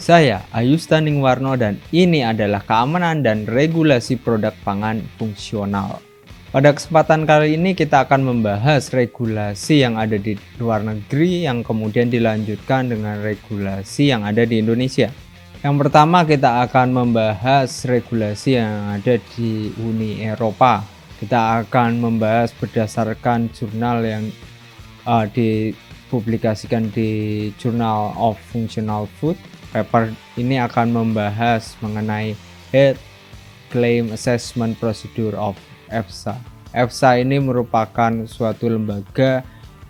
Saya Ayu Standingwarno dan ini adalah keamanan dan regulasi produk pangan fungsional. Pada kesempatan kali ini kita akan membahas regulasi yang ada di luar negeri yang kemudian dilanjutkan dengan regulasi yang ada di Indonesia. Yang pertama kita akan membahas regulasi yang ada di Uni Eropa. Kita akan membahas berdasarkan jurnal yang dipublikasikan di Journal of Functional Food. Paper ini akan membahas mengenai Health Claim Assessment Procedure of EFSA. EFSA ini merupakan suatu lembaga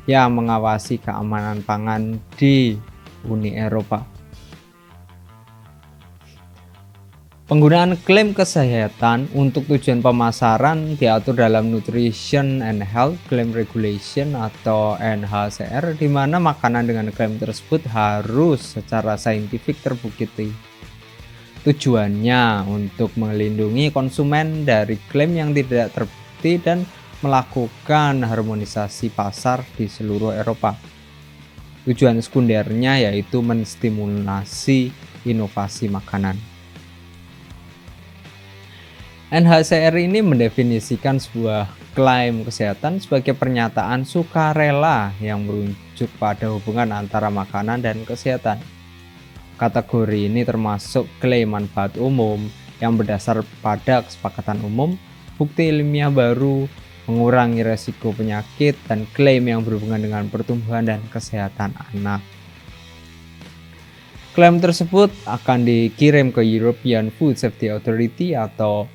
yang mengawasi keamanan pangan di Uni Eropa. Penggunaan klaim kesehatan untuk tujuan pemasaran diatur dalam Nutrition and Health Claim Regulation atau NHCR, di mana makanan dengan klaim tersebut harus secara saintifik terbukti. Tujuannya untuk melindungi konsumen dari klaim yang tidak terbukti dan melakukan harmonisasi pasar di seluruh Eropa. Tujuan sekundernya yaitu menstimulasi inovasi makanan. NHCR ini mendefinisikan sebuah klaim kesehatan sebagai pernyataan sukarela yang merujuk pada hubungan antara makanan dan kesehatan. Kategori ini termasuk klaim manfaat umum yang berdasar pada kesepakatan umum, bukti ilmiah baru, mengurangi resiko penyakit, dan klaim yang berhubungan dengan pertumbuhan dan kesehatan anak. Klaim tersebut akan dikirim ke European Food Safety Authority atau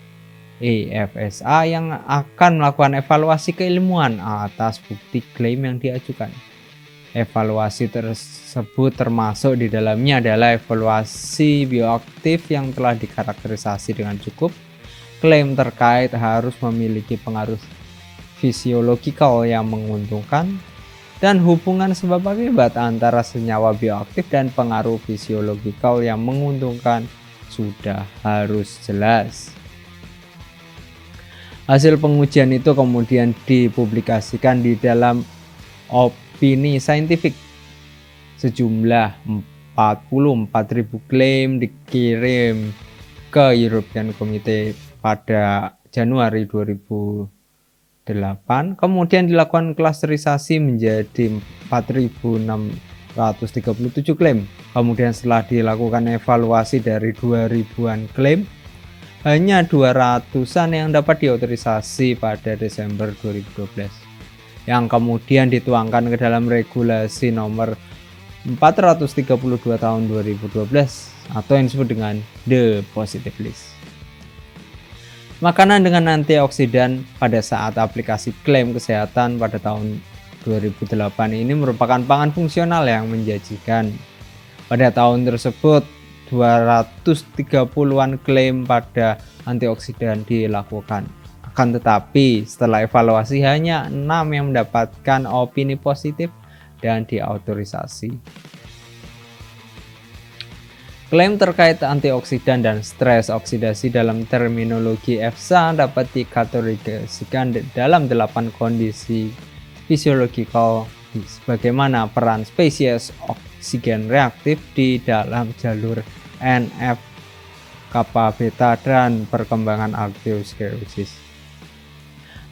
EFSA yang akan melakukan evaluasi keilmuan atas bukti klaim yang diajukan. Evaluasi tersebut termasuk di dalamnya adalah evaluasi bioaktif yang telah dikarakterisasi dengan cukup. Klaim terkait harus memiliki pengaruh fisiologikal yang menguntungkan, dan hubungan sebab akibat antara senyawa bioaktif dan pengaruh fisiologikal yang menguntungkan sudah harus jelas. Hasil pengujian itu kemudian dipublikasikan di dalam opini saintifik. Sejumlah 44.000 klaim dikirim ke European Committee pada Januari 2008. Kemudian dilakukan klasterisasi menjadi 4.637 klaim. Kemudian setelah dilakukan evaluasi dari 2.000-an klaim, hanya 200-an yang dapat diotorisasi pada Desember 2012, yang kemudian dituangkan ke dalam regulasi nomor 432 tahun 2012 atau yang disebut dengan The Positive List. Makanan dengan antioksidan pada saat aplikasi klaim kesehatan pada tahun 2008 ini merupakan pangan fungsional yang menjanjikan. Pada tahun tersebut 230-an klaim pada antioksidan dilakukan. Akan tetapi setelah evaluasi hanya 6 yang mendapatkan opini positif dan diautorisasi. Klaim terkait antioksidan dan stres oksidasi dalam terminologi EFSA dapat dikategorikan dalam 8 kondisi fisiologikal, sebagaimana peran spesies oksigen reaktif di dalam jalur NF, kappa beta, dan perkembangan arteriosklerosis.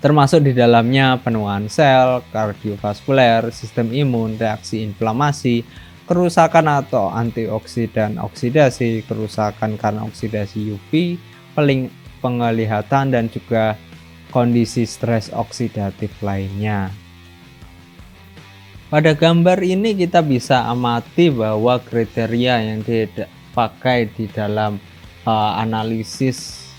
Termasuk di dalamnya penuaan sel, kardiovaskuler, sistem imun, reaksi inflamasi, kerusakan atau antioksidan oksidasi, kerusakan karena oksidasi UV, penglihatan, dan juga kondisi stres oksidatif lainnya. Pada gambar ini kita bisa amati bahwa kriteria yang dipakai di dalam analisis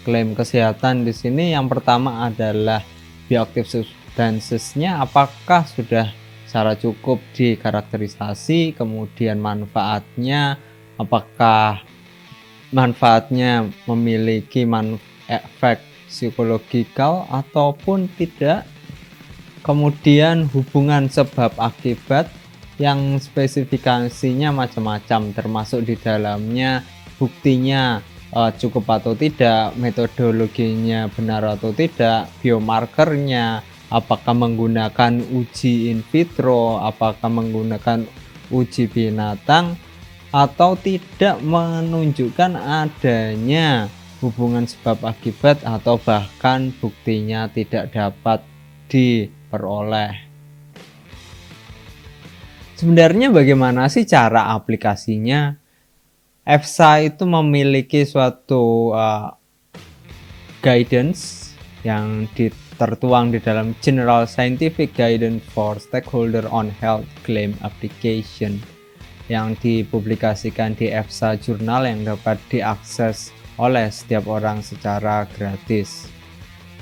klaim kesehatan di sini, yang pertama adalah bioactive substances-nya apakah sudah secara cukup dikarakterisasi, kemudian manfaatnya apakah manfaatnya memiliki efek psikologikal ataupun tidak. Kemudian hubungan sebab akibat yang spesifikasinya macam-macam, termasuk di dalamnya buktinya cukup atau tidak, metodologinya benar atau tidak, biomarkernya, apakah menggunakan uji in vitro, apakah menggunakan uji binatang, atau tidak menunjukkan adanya hubungan sebab akibat atau bahkan buktinya tidak dapat diperoleh. Sebenarnya bagaimana sih cara aplikasinya? EFSA itu memiliki suatu guidance yang tertuang di dalam General Scientific Guidance for Stakeholder on Health Claim Application yang dipublikasikan di EFSA Jurnal yang dapat diakses oleh setiap orang secara gratis.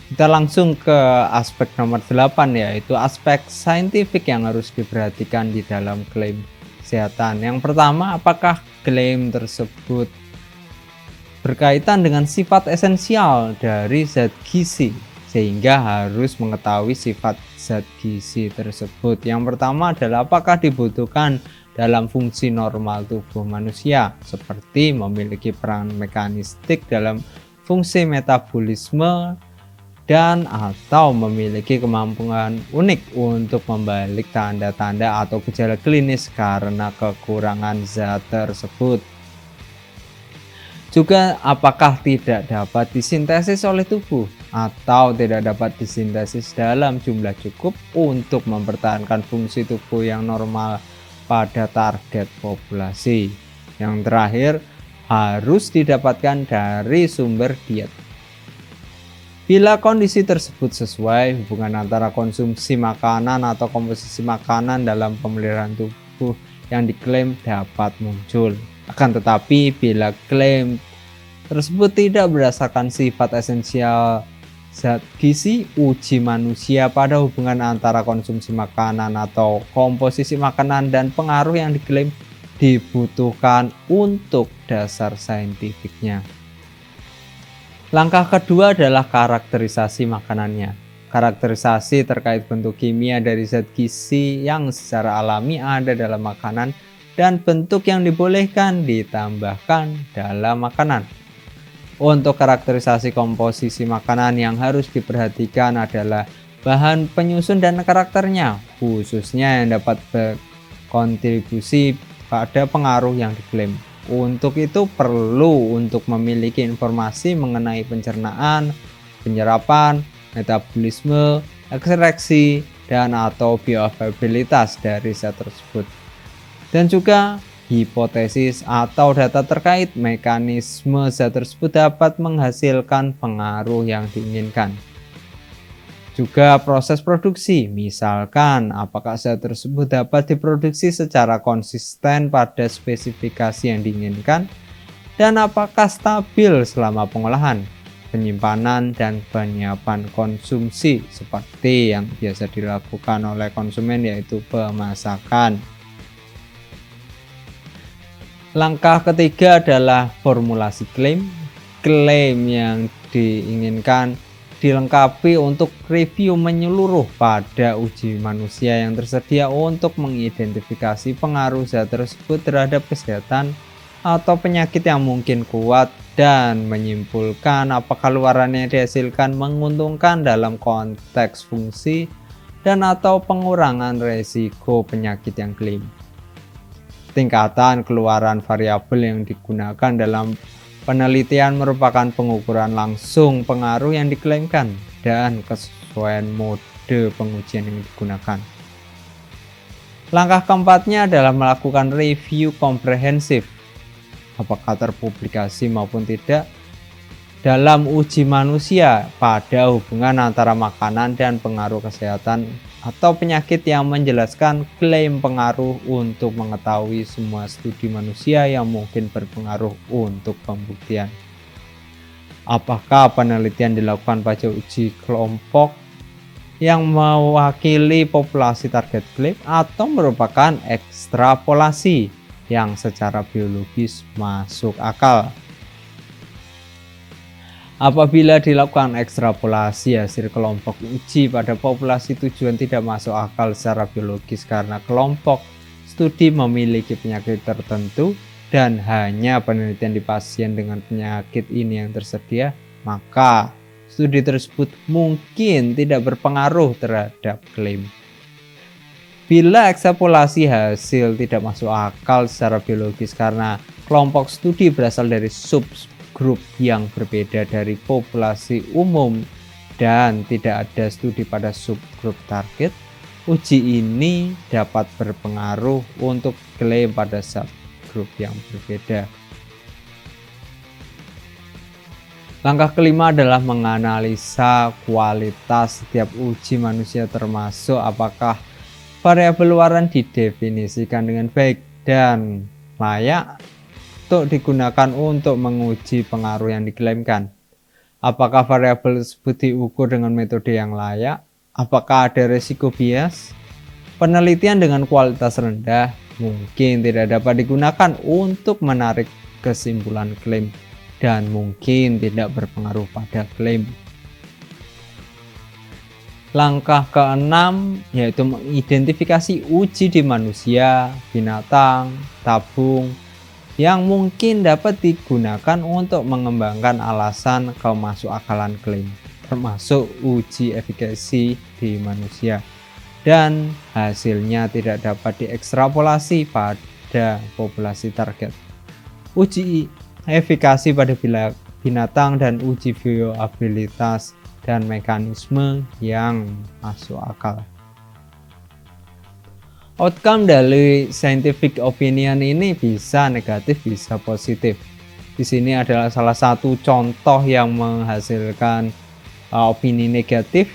Kita langsung ke aspek nomor 8, yaitu aspek saintifik yang harus diperhatikan di dalam klaim kesehatan. Yang pertama, apakah klaim tersebut berkaitan dengan sifat esensial dari zat gizi, sehingga harus mengetahui sifat zat gizi tersebut. Yang pertama adalah apakah dibutuhkan dalam fungsi normal tubuh manusia, seperti memiliki peran mekanistik dalam fungsi metabolisme dan atau memiliki kemampuan unik untuk membalik tanda-tanda atau gejala klinis karena kekurangan zat tersebut. Juga apakah tidak dapat disintesis oleh tubuh atau tidak dapat disintesis dalam jumlah cukup untuk mempertahankan fungsi tubuh yang normal pada target populasi. Yang terakhir, harus didapatkan dari sumber diet. Bila kondisi tersebut sesuai, hubungan antara konsumsi makanan atau komposisi makanan dalam pemeliharaan tubuh yang diklaim dapat muncul. Akan tetapi, bila klaim tersebut tidak berdasarkan sifat esensial zat gizi, uji manusia pada hubungan antara konsumsi makanan atau komposisi makanan dan pengaruh yang diklaim dibutuhkan untuk dasar saintifiknya. Langkah kedua adalah karakterisasi makanannya. Karakterisasi terkait bentuk kimia dari zat gizi yang secara alami ada dalam makanan dan bentuk yang dibolehkan ditambahkan dalam makanan. Untuk karakterisasi komposisi makanan yang harus diperhatikan adalah bahan penyusun dan karakternya, khususnya yang dapat berkontribusi pada pengaruh yang diklaim. Untuk itu perlu untuk memiliki informasi mengenai pencernaan, penyerapan, metabolisme, ekstraksi, dan atau bioavailabilitas dari zat tersebut. Dan juga hipotesis atau data terkait mekanisme zat tersebut dapat menghasilkan pengaruh yang diinginkan. Juga proses produksi, misalkan apakah zat tersebut dapat diproduksi secara konsisten pada spesifikasi yang diinginkan dan apakah stabil selama pengolahan, penyimpanan, dan penyiapan konsumsi seperti yang biasa dilakukan oleh konsumen, yaitu pemasakan. Langkah ketiga adalah formulasi klaim. Klaim yang diinginkan dilengkapi untuk review menyeluruh pada uji manusia yang tersedia untuk mengidentifikasi pengaruh zat tersebut terhadap kesehatan atau penyakit yang mungkin kuat dan menyimpulkan apakah keluaran yang dihasilkan menguntungkan dalam konteks fungsi dan atau pengurangan resiko penyakit yang klaim. Tingkatan keluaran variabel yang digunakan dalam penelitian merupakan pengukuran langsung pengaruh yang diklaimkan dan kesesuaian mode pengujian yang digunakan. Langkah keempatnya adalah melakukan review komprehensif, apakah terpublikasi maupun tidak, dalam uji manusia pada hubungan antara makanan dan pengaruh kesehatan atau penyakit yang menjelaskan klaim pengaruh untuk mengetahui semua studi manusia yang mungkin berpengaruh untuk pembuktian. Apakah penelitian dilakukan pada uji kelompok yang mewakili populasi target klaim atau merupakan ekstrapolasi yang secara biologis masuk akal? Apabila dilakukan ekstrapolasi hasil kelompok uji pada populasi tujuan tidak masuk akal secara biologis karena kelompok studi memiliki penyakit tertentu dan hanya penelitian di pasien dengan penyakit ini yang tersedia, maka studi tersebut mungkin tidak berpengaruh terhadap klaim. Bila ekstrapolasi hasil tidak masuk akal secara biologis karena kelompok studi berasal dari subgrup yang berbeda dari populasi umum dan tidak ada studi pada subgrup target, uji ini dapat berpengaruh untuk klaim pada subgrup yang berbeda. Langkah kelima adalah menganalisa kualitas setiap uji manusia, termasuk apakah variabel luaran didefinisikan dengan baik dan layak untuk digunakan untuk menguji pengaruh yang diklaimkan. Apakah variabel tersebut diukur dengan metode yang layak? Apakah ada risiko bias? Penelitian dengan kualitas rendah mungkin tidak dapat digunakan untuk menarik kesimpulan klaim dan mungkin tidak berpengaruh pada klaim. Langkah keenam yaitu mengidentifikasi uji di manusia, binatang, tabung yang mungkin dapat digunakan untuk mengembangkan alasan kemasukakalan klaim, termasuk uji efikasi di manusia, dan hasilnya tidak dapat diekstrapolasi pada populasi target. Uji efikasi pada binatang dan uji viabilitas dan mekanisme yang masuk akal. Outcome dari scientific opinion ini bisa negatif, bisa positif. Di sini adalah salah satu contoh yang menghasilkan opini negatif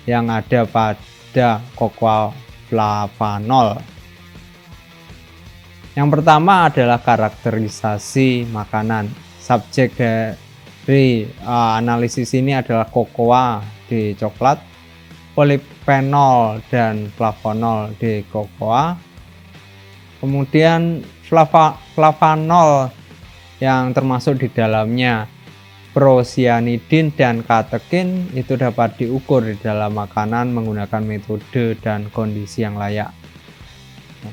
yang ada pada cocoa flavanol. Yang pertama adalah karakterisasi makanan. Subjek dari analisis ini adalah cocoa di coklat, polifenol dan flavonol di cocoa. Kemudian flavanol yang termasuk di dalamnya procyanidin dan katekin itu dapat diukur di dalam makanan menggunakan metode dan kondisi yang layak,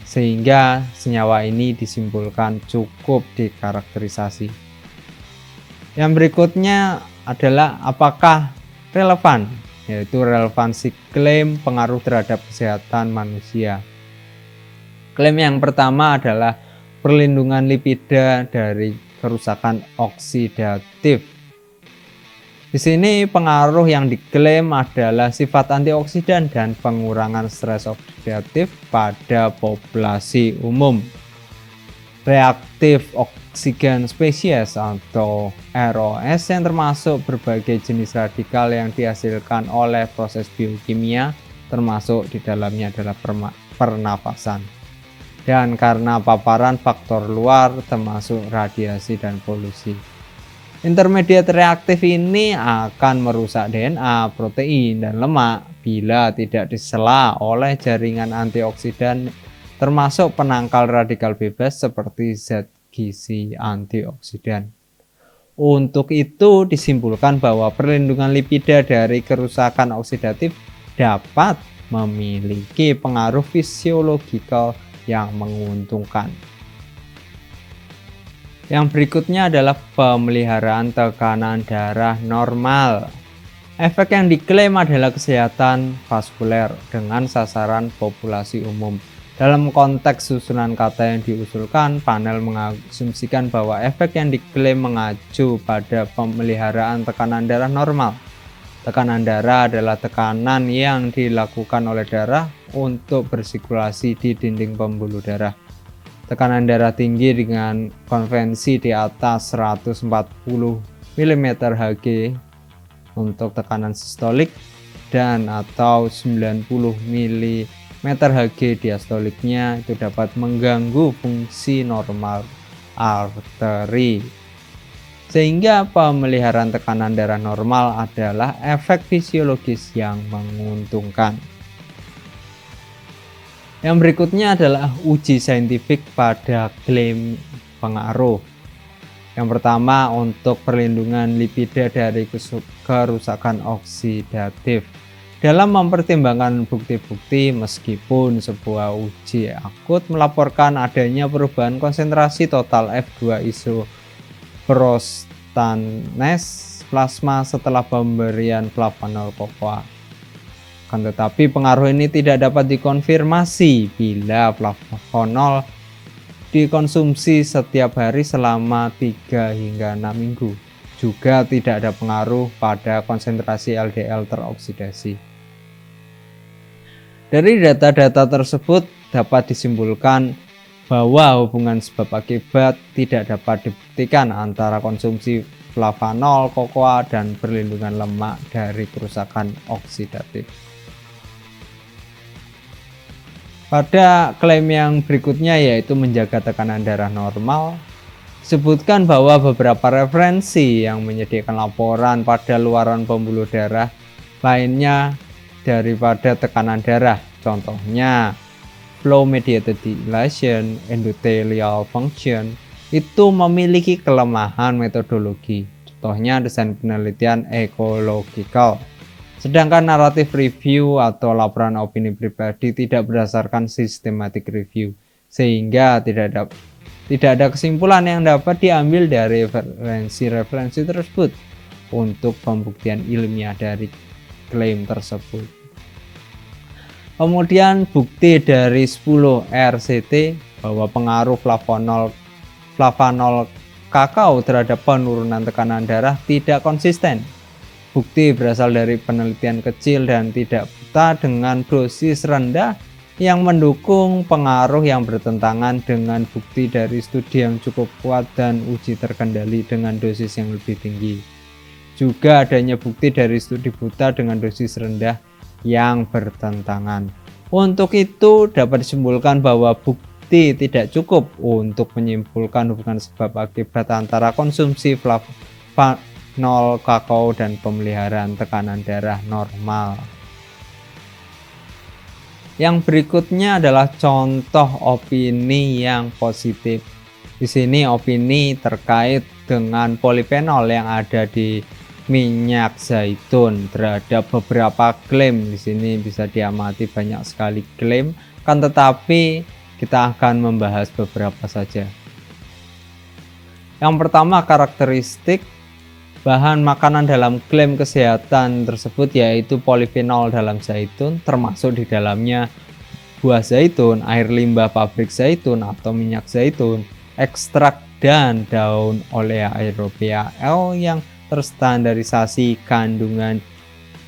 sehingga senyawa ini disimpulkan cukup dikarakterisasi. Yang berikutnya adalah apakah relevan, yaitu relevansi klaim pengaruh terhadap kesehatan manusia. Klaim yang pertama adalah perlindungan lipida dari kerusakan oksidatif. Di sini pengaruh yang diklaim adalah sifat antioksidan dan pengurangan stres oksidatif pada populasi umum. Reaktif oksigen spesies atau ROS yang termasuk berbagai jenis radikal yang dihasilkan oleh proses biokimia, termasuk di dalamnya adalah pernafasan. Dan karena paparan faktor luar termasuk radiasi dan polusi. Intermediat reaktif ini akan merusak DNA, protein, dan lemak bila tidak disela oleh jaringan antioksidan termasuk penangkal radikal bebas seperti zat gizi antioksidan. Untuk itu disimpulkan bahwa perlindungan lipida dari kerusakan oksidatif dapat memiliki pengaruh fisiologikal yang menguntungkan. Yang berikutnya adalah pemeliharaan tekanan darah normal. Efek yang diklaim adalah kesehatan vaskuler dengan sasaran populasi umum. Dalam konteks susunan kata yang diusulkan, panel mengasumsikan bahwa efek yang diklaim mengacu pada pemeliharaan tekanan darah normal. Tekanan darah adalah tekanan yang dilakukan oleh darah untuk bersirkulasi di dinding pembuluh darah. Tekanan darah tinggi dengan konvensi di atas 140 mm Hg untuk tekanan sistolik dan atau 90 mm Hg diastoliknya itu dapat mengganggu fungsi normal arteri. Sehingga pemeliharaan tekanan darah normal adalah efek fisiologis yang menguntungkan. Yang berikutnya adalah uji saintifik pada klaim pengaruh. Yang pertama untuk perlindungan lipida dari kerusakan oksidatif. Dalam mempertimbangkan bukti-bukti, meskipun sebuah uji akut melaporkan adanya perubahan konsentrasi total F2 isoprostanes plasma setelah pemberian flavanol kokoa. Akan tetapi pengaruh ini tidak dapat dikonfirmasi bila flavanol dikonsumsi setiap hari selama 3 hingga 6 minggu. Juga tidak ada pengaruh pada konsentrasi LDL teroksidasi. Dari data-data tersebut dapat disimpulkan bahwa hubungan sebab akibat tidak dapat dibuktikan antara konsumsi flavanol kokoa dan perlindungan lemak dari kerusakan oksidatif. Pada klaim yang berikutnya, yaitu menjaga tekanan darah normal, disebutkan bahwa beberapa referensi yang menyediakan laporan pada luaran pembuluh darah lainnya daripada tekanan darah, contohnya flow mediated dilation, endothelial function, itu memiliki kelemahan metodologi, contohnya desain penelitian ecological. Sedangkan naratif review atau laporan opini pribadi tidak berdasarkan systematic review, sehingga tidak ada kesimpulan yang dapat diambil dari referensi tersebut untuk pembuktian ilmiah dari klaim tersebut. Kemudian bukti dari 10 RCT bahwa pengaruh flavanol kakao terhadap penurunan tekanan darah tidak konsisten. Bukti berasal dari penelitian kecil dan tidak buta dengan dosis rendah yang mendukung pengaruh yang bertentangan dengan bukti dari studi yang cukup kuat dan uji terkendali dengan dosis yang lebih tinggi. Juga adanya bukti dari studi buta dengan dosis rendah yang bertentangan. Untuk itu dapat disimpulkan bahwa bukti tidak cukup untuk menyimpulkan hubungan sebab akibat antara konsumsi flavanol kakao dan pemeliharaan tekanan darah normal. Yang berikutnya adalah contoh opini yang positif. Di sini opini terkait dengan polifenol yang ada di minyak zaitun terhadap beberapa klaim. Di sini bisa diamati banyak sekali klaim, kan tetapi kita akan membahas beberapa saja. Yang pertama, karakteristik bahan makanan dalam klaim kesehatan tersebut yaitu polifenol dalam zaitun, termasuk di dalamnya buah zaitun, air limbah pabrik zaitun atau minyak zaitun, ekstrak dan daun olea aerobia L yang terstandarisasi kandungan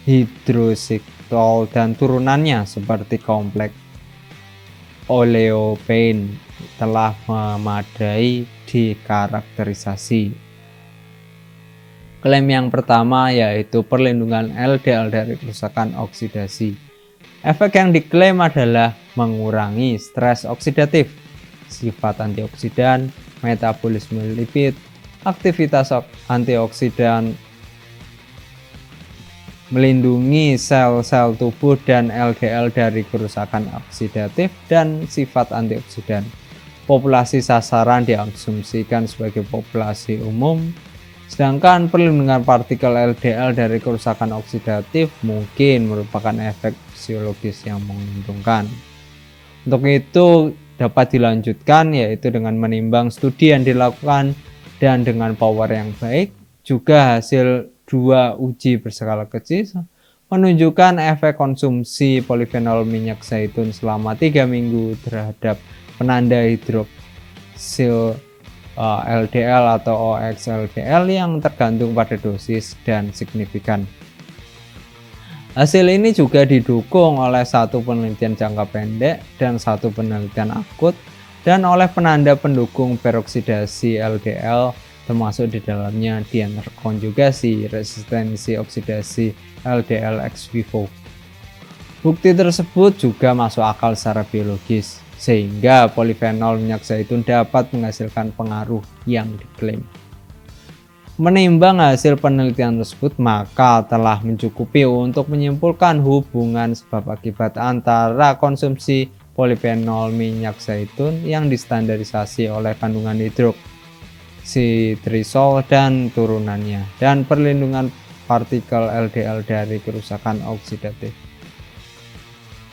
hidroksitol dan turunannya seperti kompleks oleopain telah memadai dikarakterisasi. Klaim yang pertama yaitu perlindungan LDL dari kerusakan oksidasi. Efek yang diklaim adalah mengurangi stres oksidatif, sifat antioksidan, metabolisme lipid, aktivitas antioksidan, melindungi sel-sel tubuh dan LDL dari kerusakan oksidatif, dan sifat antioksidan. Populasi sasaran diasumsikan sebagai populasi umum, sedangkan perlindungan partikel LDL dari kerusakan oksidatif mungkin merupakan efek fisiologis yang menguntungkan. Untuk itu dapat dilanjutkan yaitu dengan menimbang studi yang dilakukan dan dengan power yang baik. Juga hasil 2 uji berskala kecil menunjukkan efek konsumsi polifenol minyak zaitun selama 3 minggu terhadap penanda hidroksil LDL atau OXLDL yang tergantung pada dosis dan signifikan. Hasil ini juga didukung oleh satu penelitian jangka pendek dan satu penelitian akut dan oleh penanda pendukung peroksidasi LDL termasuk di dalamnya dimer konjugasi, resistensi oksidasi LDL ex vivo. Bukti tersebut juga masuk akal secara biologis, sehingga polifenol minyak zaitun dapat menghasilkan pengaruh yang diklaim. Menimbang hasil penelitian tersebut, maka telah mencukupi untuk menyimpulkan hubungan sebab akibat antara konsumsi polifenol minyak zaitun yang distandarisasi oleh kandungan hidroksitrisol dan turunannya, dan perlindungan partikel LDL dari kerusakan oksidatif.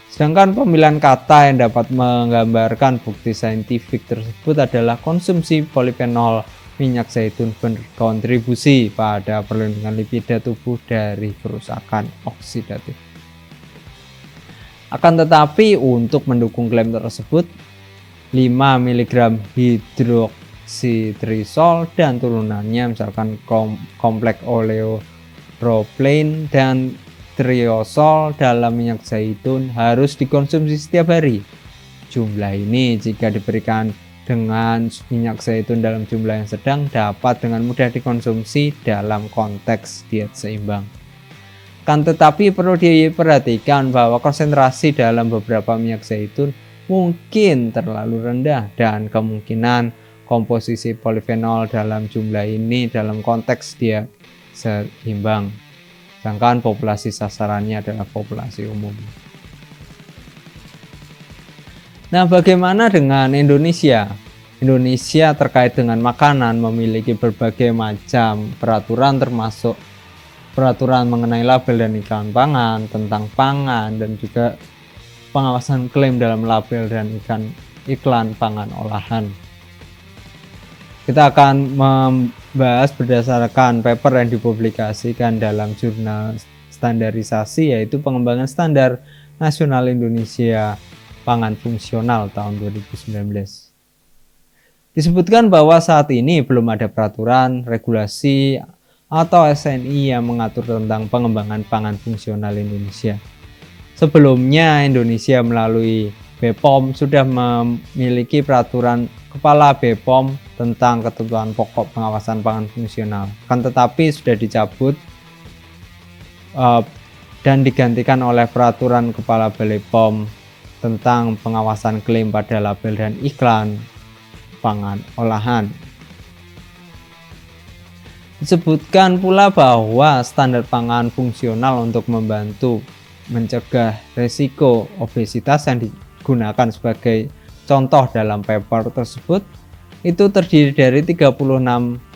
Sedangkan pemilihan kata yang dapat menggambarkan bukti saintifik tersebut adalah konsumsi polifenol minyak zaitun berkontribusi pada perlindungan lipida tubuh dari kerusakan oksidatif. Akan tetapi untuk mendukung klaim tersebut, 5 mg hidroksitrisol dan turunannya misalkan kompleks oleopropain dan triosol dalam minyak zaitun harus dikonsumsi setiap hari. Jumlah ini jika diberikan dengan minyak zaitun dalam jumlah yang sedang dapat dengan mudah dikonsumsi dalam konteks diet seimbang. Kan tetapi perlu diperhatikan bahwa konsentrasi dalam beberapa minyak zaitun mungkin terlalu rendah dan kemungkinan komposisi polifenol dalam jumlah ini dalam konteks diet seimbang. Sedangkan populasi sasarannya adalah populasi umum. Nah, bagaimana dengan Indonesia? Indonesia terkait dengan makanan memiliki berbagai macam peraturan termasuk peraturan mengenai label dan iklan pangan, tentang pangan, dan juga pengawasan klaim dalam label dan iklan pangan olahan. Kita akan membahas berdasarkan paper yang dipublikasikan dalam jurnal standarisasi, yaitu pengembangan standar nasional Indonesia pangan fungsional tahun 2019. Disebutkan bahwa saat ini belum ada peraturan, regulasi, atau SNI yang mengatur tentang pengembangan pangan fungsional Indonesia. Sebelumnya Indonesia melalui BPOM sudah memiliki peraturan Kepala BPOM tentang ketentuan pokok pengawasan pangan fungsional. Kan tetapi sudah dicabut dan digantikan oleh peraturan Kepala BPOM tentang pengawasan klaim pada label dan iklan pangan olahan. Disebutkan pula bahwa standar pangan fungsional untuk membantu mencegah risiko obesitas yang digunakan sebagai contoh dalam paper tersebut itu terdiri dari 36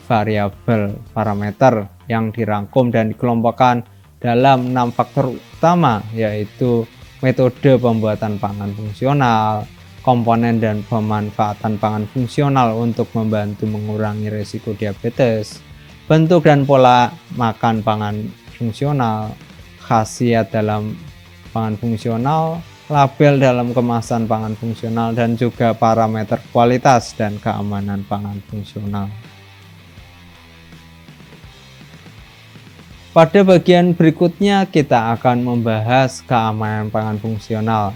variabel parameter yang dirangkum dan dikelompokkan dalam 6 faktor utama, yaitu metode pembuatan pangan fungsional, komponen dan pemanfaatan pangan fungsional untuk membantu mengurangi risiko diabetes, bentuk dan pola makan pangan fungsional, khasiat dalam pangan fungsional, label dalam kemasan pangan fungsional, dan juga parameter kualitas dan keamanan pangan fungsional. Pada bagian berikutnya kita akan membahas keamanan pangan fungsional.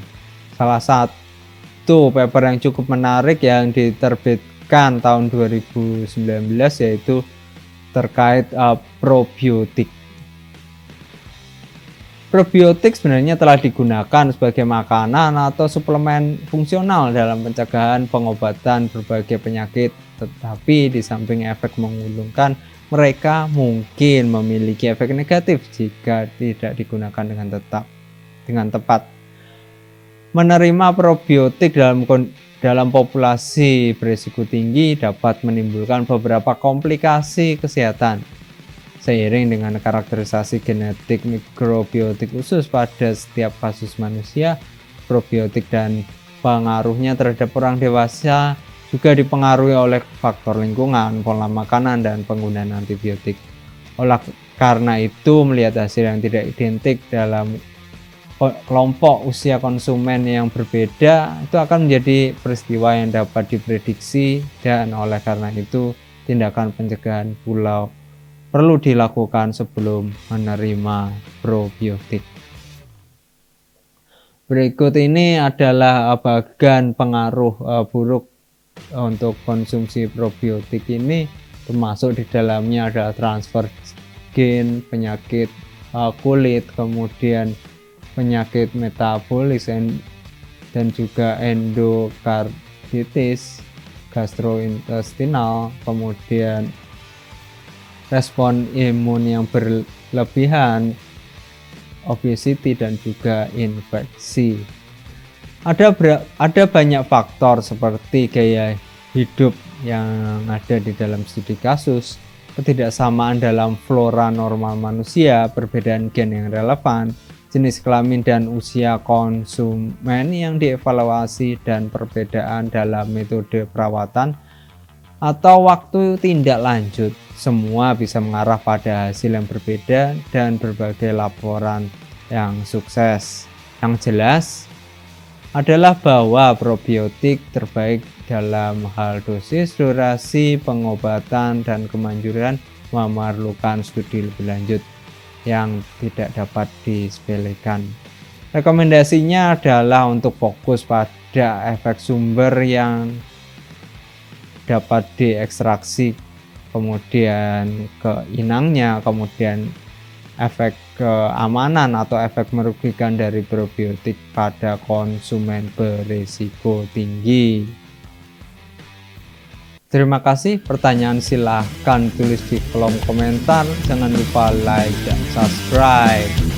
Salah satu paper yang cukup menarik yang diterbitkan tahun 2019 yaitu terkait probiotik. Probiotik sebenarnya telah digunakan sebagai makanan atau suplemen fungsional dalam pencegahan pengobatan berbagai penyakit, tetapi di samping efek menguntungkan, mereka mungkin memiliki efek negatif jika tidak digunakan dengan tepat. Menerima probiotik dalam populasi berisiko tinggi dapat menimbulkan beberapa komplikasi kesehatan. Seiring dengan karakterisasi genetik mikrobiotik khusus pada setiap kasus manusia, probiotik dan pengaruhnya terhadap orang dewasa juga dipengaruhi oleh faktor lingkungan, pola makanan, dan penggunaan antibiotik. Oleh karena itu, melihat hasil yang tidak identik dalam kelompok usia konsumen yang berbeda itu akan menjadi peristiwa yang dapat diprediksi, dan oleh karena itu tindakan pencegahan perlu dilakukan sebelum menerima probiotik. Berikut ini adalah bagian pengaruh buruk untuk konsumsi probiotik ini, termasuk di dalamnya adalah transfer gen, penyakit kulit, kemudian penyakit metabolis dan juga endokarditis, gastrointestinal, kemudian respon imun yang berlebihan, obesity, dan juga infeksi. Ada banyak faktor seperti gaya hidup yang ada di dalam studi kasus, ketidaksamaan dalam flora normal manusia, perbedaan gen yang relevan, jenis kelamin dan usia konsumen yang dievaluasi, dan perbedaan dalam metode perawatan atau waktu tindak lanjut, semua bisa mengarah pada hasil yang berbeda dan berbagai laporan yang sukses. Yang jelas adalah bahwa probiotik terbaik dalam hal dosis, durasi, pengobatan, dan kemanjuran memerlukan studi lebih lanjut yang tidak dapat disepelekan. Rekomendasinya adalah untuk fokus pada efek sumber yang dapat diekstraksi, kemudian ke inangnya, kemudian efek keamanan atau efek merugikan dari probiotik pada konsumen berisiko tinggi. Terima kasih. Pertanyaan silahkan tulis di kolom komentar. Jangan lupa like dan subscribe.